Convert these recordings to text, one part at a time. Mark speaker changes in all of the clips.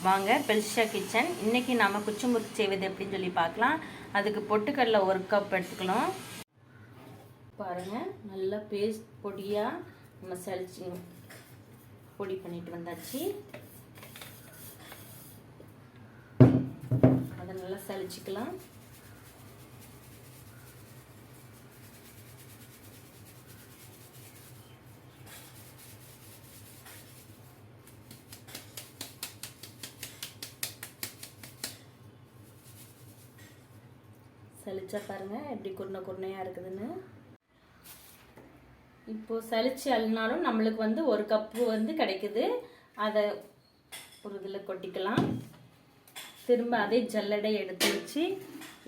Speaker 1: வாங்க பெல்ஷா கிச்சன். இன்றைக்கி நாம் குச்சி முறுக்கு செய்வது எப்படின்னு சொல்லி பார்க்கலாம். அதுக்கு பொட்டுக்கடலை 1 கப் எடுத்துக்கலாம். பாருங்கள், நல்லா பேஸ்ட் பொடியாக நம்ம சலிச்சு பொடி பண்ணிட்டு வந்தாச்சு. அதை நல்லா சலிச்சுக்கலாம். சலிச்சா பாருங்கள் எப்படி குருணையாக இருக்குதுன்னு. இப்போது சலிச்சு அள்ளினாலும் நம்மளுக்கு 1 கப்பு கிடைக்குது. அதை ஒரு இதில் கொட்டிக்கலாம். திரும்ப அதே ஜல்லடை எடுத்து வச்சு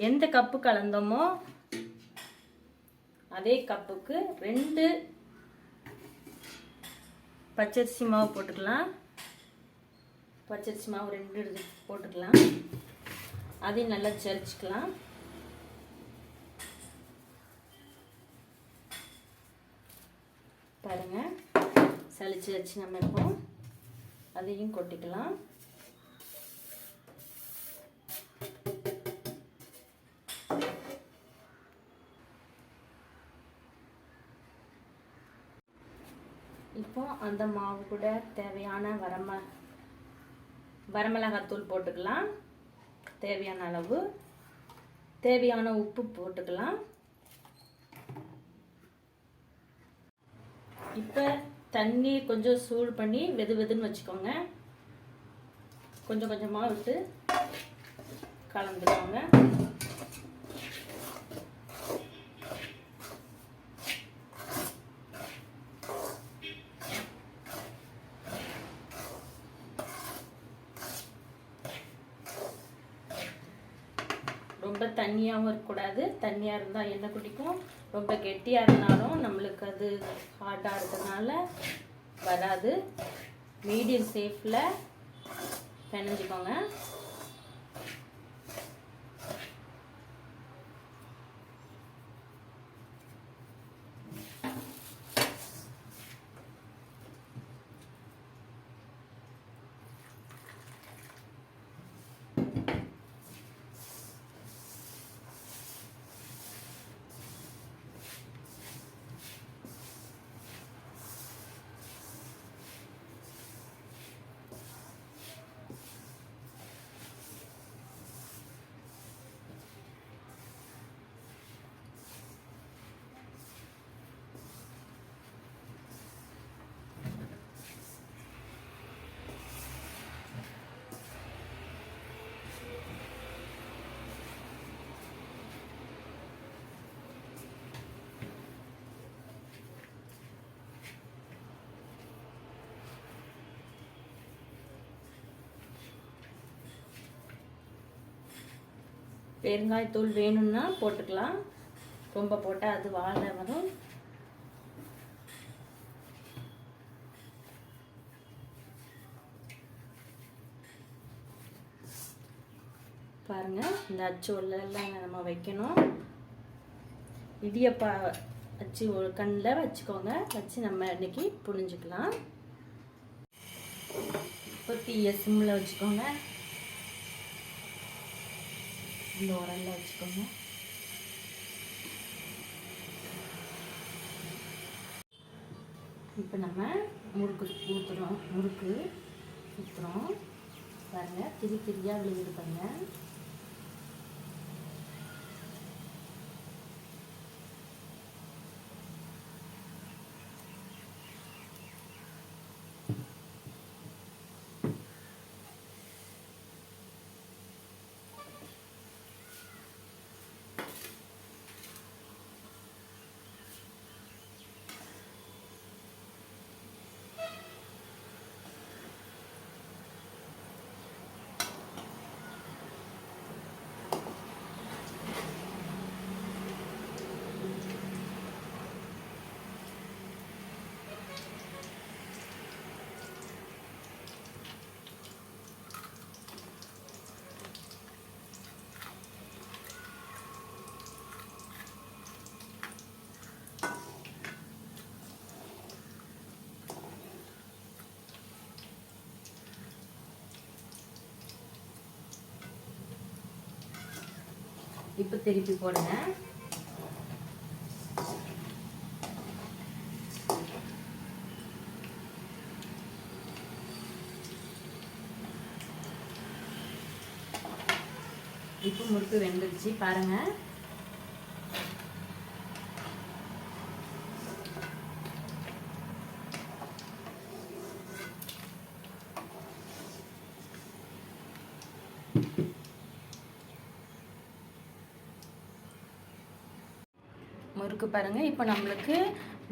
Speaker 1: எந்த கப்பு கலந்தோமோ அதே கப்புக்கு 2 பச்சரிசி மாவு போட்டுக்கலாம். பச்சரிசி மாவு 2 போட்டுக்கலாம். அதையும் நல்லா ஜலிச்சுக்கலாம். பாருங்க, சலிச்சு வச்சு நம்ம இப்போ அதையும் கொட்டிக்கலாம். இப்போ அந்த மாவு கூட தேவையான வரமிளகாத்தூள் போட்டுக்கலாம். தேவையான அளவு, தேவையான உப்பு போட்டுக்கலாம். இப்போ தண்ணி கொஞ்சம் சூடு பண்ணி வெதுன்னு வச்சுக்கோங்க. கொஞ்சம் கொஞ்சமாக விட்டு கலந்துக்கோங்க. ரொம்ப தண்ணியாகவும் இருக்கக்கூடாது. தண்ணியாக இருந்தால் எண்ணெய் குடிக்கும். ரொம்ப கெட்டியாக இருந்தாலும் நம்மளுக்கு அது ஹார்டாக இருக்கிறதுனால வராது. மீடியம் சேஃபில் பிணைஞ்சிக்கோங்க. பெருங்காயத்தூள் வேணும்னா போட்டுக்கலாம். ரொம்ப போட்டால் அது வாழை வரும். பாருங்கள், இந்த அச்சு உள்ளெல்லாம் நம்ம வைக்கணும். இடியப்பா அச்சு ஒரு கண்ணில் வச்சுக்கோங்க. வச்சு நம்ம இன்னைக்கு புழிஞ்சிக்கலாம். இப்போ தீய சிம்மில் வச்சுக்கோங்க. இந்த உரல்ல வச்சுக்கோங்க. இப்போ நம்ம முறுக்கு ஊற்றுறோம். பாருங்கள், திரியாக விழுந்து பாருங்க. இப்போ திருப்பி போடுங்க. இப்போ முறுக்கு வெந்துருச்சு பாருங்க. முறுக்கு பாருங்க. இப்போ நம்மளுக்கு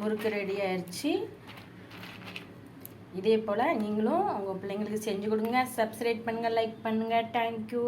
Speaker 1: முறுக்கு ரெடி ஆயிடுச்சு. இதே போல் நீங்களும் உங்கள் பிள்ளைங்களுக்கு செஞ்சு கொடுங்க. சப்ஸ்கிரைப் பண்ணுங்கள், லைக் பண்ணுங்கள். தேங்க்யூ.